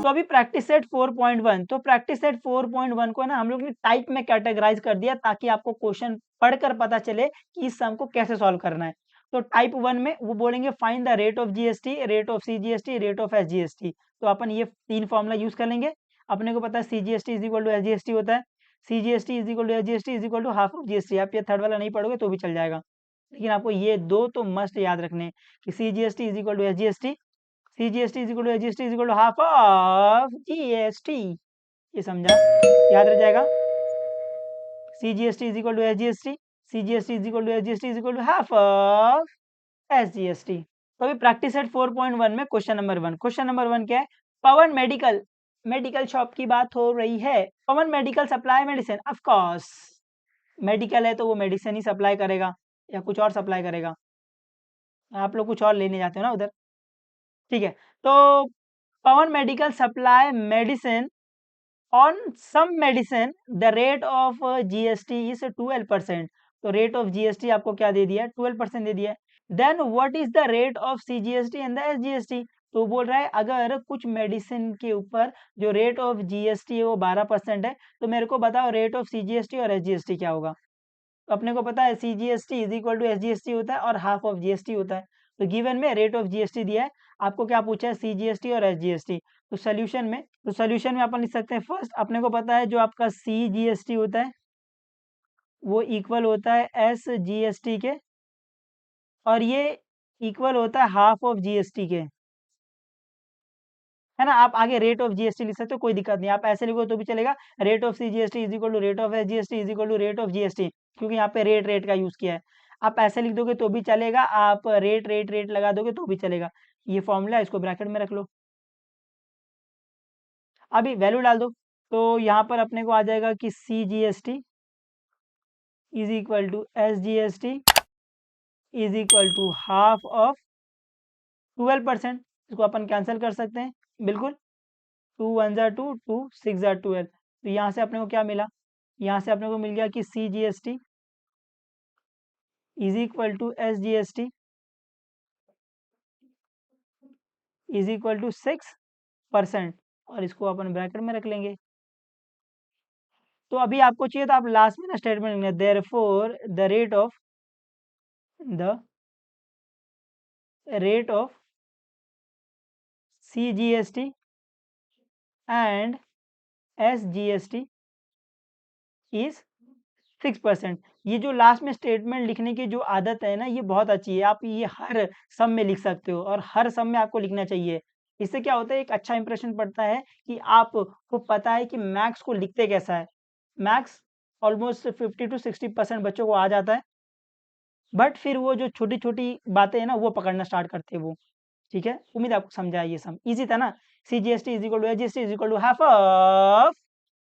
तो अभी practice set 4.1, तो प्रैक्टिस सेट 4.1 को ना हम लोग ने टाइप में कैटेगराइज कर दिया ताकि आपको क्वेश्चन पढ़कर पता चले कि इस सम को कैसे सॉल्व करना है। तो टाइप 1 में वो बोलेंगे find the rate of GST, rate of CGST, rate of SGST. तो अपन ये 3 फॉर्मूला यूज कर लेंगे। अपने को पता है CGST is equal to SGST होता है, CGST is equal to SGST is equal to half of GST. आप ये थर्ड वाला नहीं पढ़ोगे तो भी चल जाएगा, लेकिन आपको ये दो तो मस्ट याद रखने हैं कि CGST is equal to SGST, CGST is equal to SGST is equal to half of GST. ये समझा, याद रह जाएगा। CGST is equal to SGST, CGST is equal to SGST is equal to half of SGST. तो अभी practice set 4.1 में question number 1, question number 1 क्या है? पवन मेडिकल, मेडिकल शॉप की बात हो रही है। Pawan medical supply medicine, of course medical है तो वो मेडिसिन ही सप्लाई करेगा या कुछ और सप्लाई करेगा। आप लोग कुछ और लेने जाते हो ना उधर, ठीक है। तो Pawan medical supply medicine on some medicine the rate of GST is 12%। तो रेट ऑफ जीएसटी आपको क्या दे दिया है? 12% दे दिया है। Then what is the rate of CGST and the SGST? तो बोल रहा है अगर कुछ मेडिसिन के ऊपर जो रेट ऑफ जीएसटी है वो 12% है, तो मेरे को बताओ रेट ऑफ सीजीएसटी और एसजीएसटी क्या होगा। तो अपने को पता है CGST is equal to SGST होता है और हाफ ऑफ जीएसटी होता है। तो गिवन में रेट ऑफ जीएसटी दिया है, आपको क्या पूछा है? सीजीएसटी और एसजीएसटी। तो सोल्यूशन में अपन लिख सकते हैं फर्स्ट, अपने को पता है जो आपका सीजीएसटी होता है वो इक्वल होता है एसजीएसटी के, और ये इक्वल होता है हाफ ऑफ जीएसटी के, है ना। आप आगे रेट ऑफ जीएसटी लिख सकते हो, कोई दिक्कत नहीं, आप ऐसे लिखो तो भी चलेगा। Rate of CGST is equal to rate of SGST is equal to rate of GST, क्योंकि यहाँ पे रेट रेट का यूज किया है। आप ऐसे लिख दोगे तो भी चलेगा, आप रेट रेट रेट लगा दोगे तो भी चलेगा। ये फॉर्मूला इसको ब्रैकेट में रख लो, अभी वैल्यू डाल दो। तो यहाँ पर अपने को आ जाएगा कि C G S T is equal to S G S T is equal to half of 12%। इसको अपन कैंसिल कर सकते हैं, बिल्कुल। 2 1 ज़ा 2, 2 6 ज़ा 12। तो यहाँ से अपने को क्या मिला? यहाँ से अपने को मिल गया कि C G S T is equal to S G S T is equal to 6%, और इसको अपन ब्रैकेट में रख लेंगे। तो अभी आपको चाहिए तो आप लास्ट में ना स्टेटमेंट लिखना, therefore the rate of C G S T and S G S T is 6%। ये जो लास्ट में स्टेटमेंट लिखने की जो आदत है ना, ये बहुत अच्छी है। आप ये हर सम में लिख सकते हो और हर सम में आपको लिखना चाहिए। इससे क्या होता है, एक अच्छा इंप्रेशन पड़ता है कि आपको पता है कि मैथ्स को लिखते कैसा है। मैथ्स ऑलमोस्ट 50 to 60% बच्चों को आ जाता है, बट फिर वो जो छोटी-छोटी बातें हैं ना, वो पकड़ना स्टार्ट करते हैं वो। ठीक है? उम्मीद है आपको समझा ये सम। ईज़ी था ना? CGST is equal to SGST is equal to half of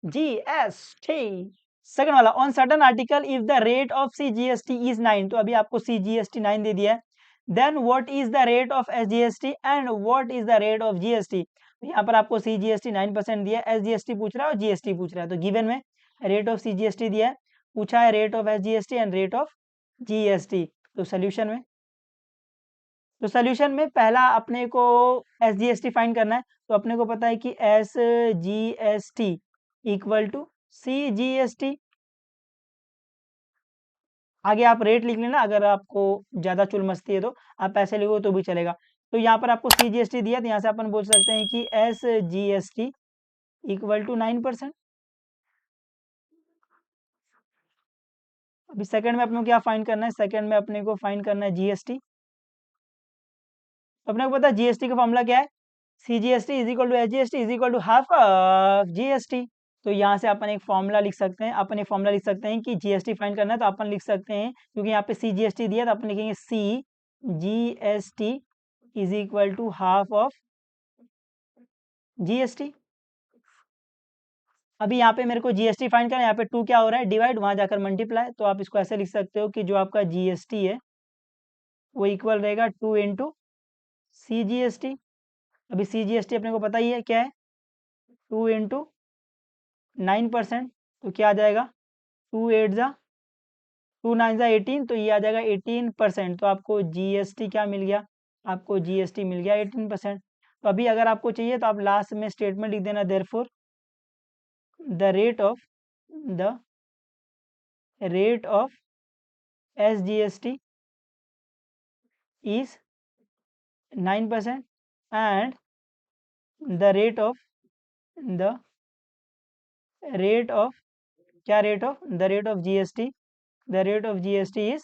GST. Second वाला, on certain article if the rate of CGST is 9। तो अभी आपको सीजीएसटी 9 दे दिया है। Then what is the rate of SGST and what is the rate of GST. तो यहाँ पर आपको सीजीएसटी 9% दिया है, एसजीएसटी पूछ रहा है और जीएसटी पूछ रहा है। तो गिवन में रेट ऑफ सीजीएसटी दिया है, पूछा है rate of SGST and rate of GST. तो सोल्यूशन में पहला अपने को एसजीएसटी फाइंड करना है। तो अपने को पता है कि एसजीएसटी इक्वल टू सीजीएसटी। आगे आप रेट लिख लेना, अगर आपको ज़्यादा चुल मस्ती है तो आप ऐसे लिखो तो भी चलेगा। तो यहाँ पर आपको सीजीएसटी दिया, तो यहाँ से अपन बोल सकते हैं कि एसजीएसटी इक्वल टू 9%। अभी सेकंड में अपने को क्या फाइंड करना है? सेकंड में अपने को फाइंड करना है जीएसटी। तो अपने को पता है जीएसटी का फॉर्मूला क्या है? CGST is equal to SGST is equal to half of GST. तो यहाँ से अपन एक फॉर्मूला लिख सकते हैं, अपन एक फॉर्मूला लिख सकते हैं कि जीएसटी फाइंड करना है, तो अपन लिख सकते हैं, क्योंकि यहाँ पे सीजीएसटी दिया, तो अपन लिखेंगे C GST is equal to half of GST. अभी यहाँ पे मेरे को जीएसटी फाइंड करना है, यहाँ पे 2 क्या हो रहा है? डिवाइड, वहां जाकर मल्टीप्लाई। तो आप इसको ऐसे लिख सकते हो कि जो आपका जीएसटी है वो इक्वल रहेगा 2 इंटू सीजीएसटी। अभी सीजीएसटी अपने को पता ही है क्या है, 2 इंटू 9%। तो क्या आ जाएगा? 2 8 जा 2 9 जा 18, तो ये आ जाएगा 18%। तो आपको जीएसटी क्या मिल गया? आपको जीएसटी मिल गया 18%। तो अभी अगर आपको चाहिए तो आप लास्ट में स्टेटमेंट लिख देना, therefore the rate of SGST is 9% and the rate of the rate of क्या rate of the rate of GST, the rate of GST is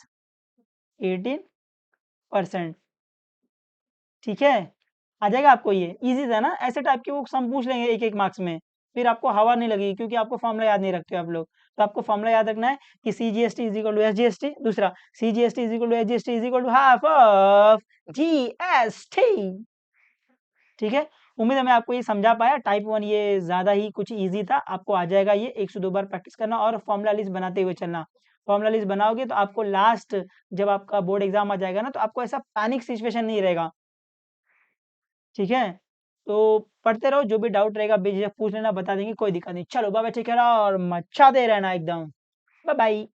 18%। ठीक है, आ जाएगा आपको, ये इजी था ना। ऐसे टाइप के वो सम पूछ लेंगे एक एक मार्क्स में, फिर आपको हवा नहीं लगेगी क्योंकि आपको फॉर्मूला याद नहीं रखते हो आप लोग। तो आपको फॉर्मूला याद रखना है कि CGST is equal to SGST, दूसरा CGST is equal to SGST is equal to half of GST। ठीक है, उम्मीद है मैं आपको ये समझा पाया। टाइप 1 ये ज़्यादा ही कुछ ईजी था, आपको आ जाएगा ये। 1 से 2 बार प्रैक्टिस करना और फॉर्मूला लिस्ट बनाते हुए चलना। फॉर्मूला लिस्ट बनाओगे तो आपको लास्ट जब आपका बोर्ड एग्जाम आ जाएगा ना, तो आपको ऐसा पैनिक सिचुएशन नहीं रहेगा। ठीक है, तो पढ़ते रहो, जो भी डाउट रहेगा बेझिझक पूछ लेना, बता देंगे, कोई दिक्कत नहीं। चलो बाय बाय, टेक केयर और मचा दे रहना एकदम। Bye bye.